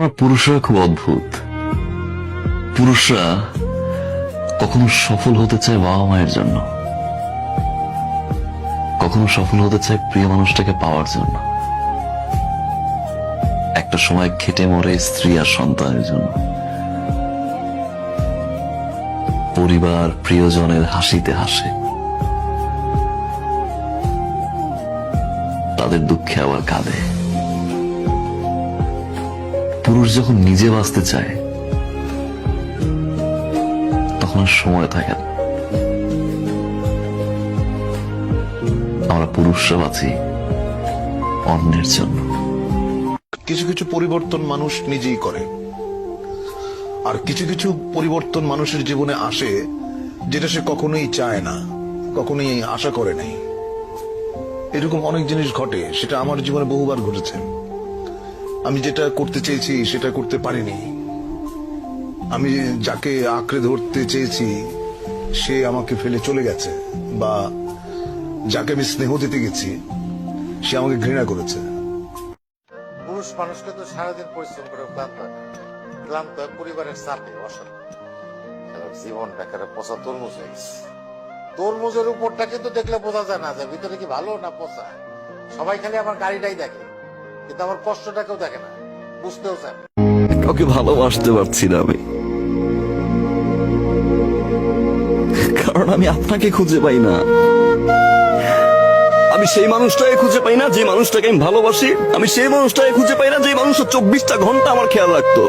আমরা পুরুষরা খুব অদ্ভুত। পুরুষরা কখনো সফল হতে চায় বাবা মায়ের জন্য, কখনো সফল হতে চায় প্রিয় মানুষটাকে পাওয়ার জন্য, একটা সময় খেটে মরে স্ত্রী আর সন্তানের জন্য, পরিবার প্রিয়জনের হাসিতে হাসে, তাদের দুঃখে আবার কাঁদে। পুরুষ যখন নিজে বাঁচতে চায় তখন আর সময় থাকে না। আমরা পুরুষরা বাঁচি অন্যের জন্য। কিছু কিছু পরিবর্তন মানুষ নিজেই করে, আর কিছু কিছু পরিবর্তন মানুষের জীবনে আসে যেটা সে কখনোই চায় না, কখনোই আশা করে নাই। এরকম অনেক জিনিস ঘটে, সেটা আমার জীবনে বহুবার ঘটেছে। আমি যেটা করতে চেয়েছি সেটা করতে পারিনি। আমি যাকে আঁকড়ে ধরতে চেয়েছি সে আমাকে ফেলে চলে গেছে, বা যাকে আমি স্নেহ দিতে গেছি সে আমাকে ঘৃণা করেছে। পুরুষ মানুষকে তো সারাদিন পরিশ্রম করে ক্লান্ত হয় পরিবারের চাপে, অশান্তি, জীবনটা কেন পচা তরমুজ হয়ে গেছে। তরমুজের উপরটা কিন্তু দেখলে বোঝা যায় না যে ভিতরে কি ভালো না পচা। সবাই খালি আমার গাড়িটাই দেখে, কিন্তু আমার কষ্টটা কেউ দেখে না, বুঝতেও চায় না। কাউকে ভালোবাসতে পারছি না আমি, কারণ আমি আপনাকে খুঁজে পাই না। আমি সেই মানুষটাকে খুঁজে পাই না যে মানুষটাকে আমি ভালোবাসি। আমি সেই মানুষটাকে খুঁজে পাই না যে মানুষটা 24টা ঘন্টা আমার খেয়াল রাখতো।